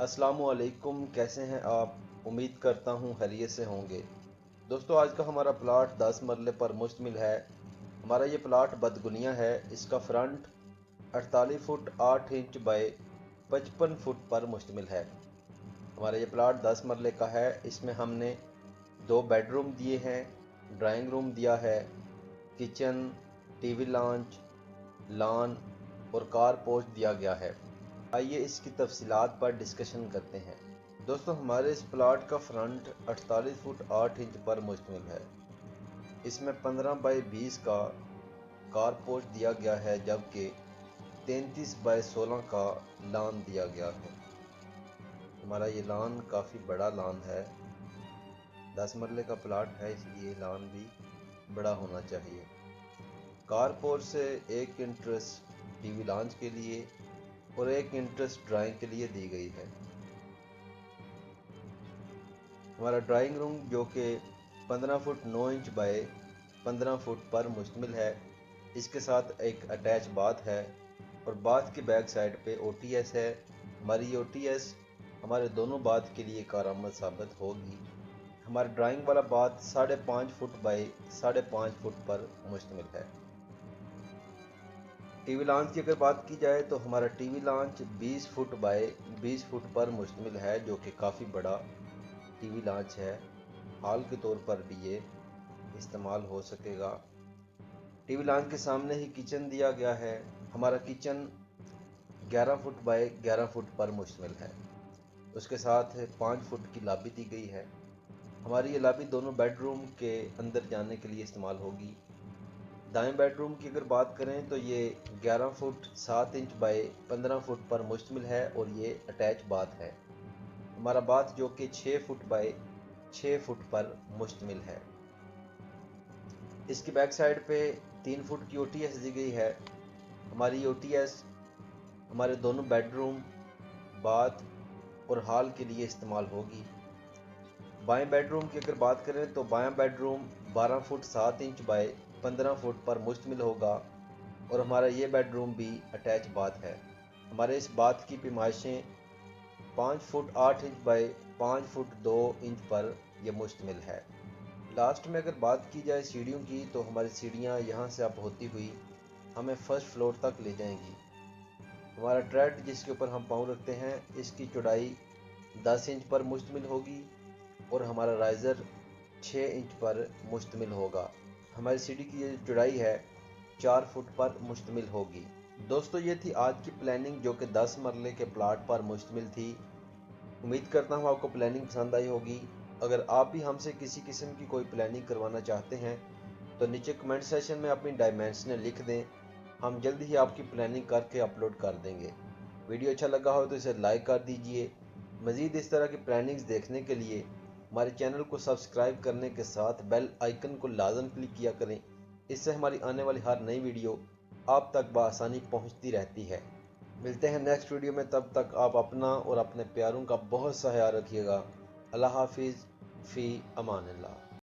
अस्सलाम वालेकुम, कैसे हैं आप? उम्मीद करता हूँ खैरियत से होंगे। दोस्तों, आज का हमारा प्लाट 10 मरले पर मुश्तमिल है। हमारा ये प्लाट बदगुनिया है। इसका front 48 foot 8 inch by 55 foot पर मुश्तमिल है। हमारा ये प्लाट 10 मरले का है। इसमें हमने 2 बेडरूम दिए हैं, ड्राइंग रूम दिया है, किचन, टीवी लॉन्च, लॉन और कार पोर्च दिया गया है। आइए इसकी तफसीलात पर डिस्कशन करते हैं। दोस्तों, हमारे इस प्लाट का फ्रंट 48 फुट 8 इंच पर मुश्तमिल है। इसमें 15 बाई 20 का कार पोर्च दिया गया है, जबकि 33 बाई 16 का लॉन दिया गया है। हमारा ये लॉन काफ़ी बड़ा लॉन है। 10 मरले का प्लाट है, इसलिए लॉन भी बड़ा होना चाहिए। कार पोर्च से एक इंट्रेस टीवी लॉन्च के लिए और एक इंट्रेस्ट ड्राइंग के लिए दी गई है। हमारा ड्राइंग रूम जो कि 15 फुट 9 इंच बाय 15 फुट पर मुश्तमिल है, इसके साथ एक अटैच बाथ है और बाथ के बैक साइड पे OTS है। हमारी OTS हमारे दोनों बाथ के लिए कारआमद साबित होगी। हमारा ड्राइंग वाला बाथ 5.5 फुट बाय 5.5 फुट पर मुश्तमिल है। टीवी लॉन्च की अगर बात की जाए तो हमारा TV launch 20 foot by 20 foot पर मुश्तमिल है, जो कि काफ़ी बड़ा टीवी लॉन्च है। हॉल के तौर पर भी ये इस्तेमाल हो सकेगा। टीवी लॉन्च के सामने ही किचन दिया गया है। हमारा किचन 11 फुट बाय 11 फुट पर मुश्तमिल है। उसके साथ 5 फुट की लॉबी दी गई है। हमारी ये लॉबी दोनों बेडरूम के अंदर जाने के लिए इस्तेमाल होगी। दाएं बेडरूम की अगर बात करें तो ये 11 फुट 7 इंच बाय 15 फुट पर मुश्तमिल है और ये अटैच बाथ है। हमारा बाथ जो कि 6 फुट बाय 6 फुट पर मुश्तमिल है। इसकी बैक साइड पे 3 फुट की OTS दी गई है। हमारी OTS हमारे दोनों बेडरूम, बाथ और हॉल के लिए इस्तेमाल होगी। बाएं बेडरूम की अगर बात करें तो बायां bedroom 12 foot 7 inch by 15 foot पर मुश्तमिल होगा और हमारा ये बेडरूम भी अटैच बाथ है। हमारे इस बाथ की पैमाइशें 5 foot 8 inch by 5 foot 2 inch पर यह मुश्तमिल है। लास्ट में अगर बात की जाए सीढ़ियों की, तो हमारी सीढ़ियाँ यहाँ से अप होती हुई हमें फर्स्ट फ्लोर तक ले जाएंगी। हमारा ट्रेड जिसके ऊपर हम पाँव रखते हैं, इसकी चौड़ाई 10 इंच पर मुश्तमिल होगी और हमारा राइज़र 6 इंच पर मुश्तमिल होगा। हमारी सीढ़ी की ये चौड़ाई है 4 फुट पर मुश्तमिल होगी। दोस्तों, ये थी आज की प्लानिंग जो कि 10 मरले के प्लाट पर मुश्तमिल थी। उम्मीद करता हूँ आपको प्लानिंग पसंद आई होगी। अगर आप भी हमसे किसी किस्म की कोई प्लानिंग करवाना चाहते हैं तो नीचे कमेंट सेशन में अपनी डायमेंशनें लिख दें। हम जल्द ही आपकी प्लानिंग करके अपलोड कर देंगे। वीडियो अच्छा लगा हो तो इसे लाइक कर दीजिए। मज़ीद इस तरह की प्लानिंग्स देखने के लिए हमारे चैनल को सब्सक्राइब करने के साथ बेल आइकन को लाजम क्लिक किया करें। इससे हमारी आने वाली हर नई वीडियो आप तक बआसानी पहुंचती रहती है। मिलते हैं नेक्स्ट वीडियो में, तब तक आप अपना और अपने प्यारों का बहुत सा ख्याल रखिएगा। अल्लाह हाफिज़, फ़ी अमानिल्लाह।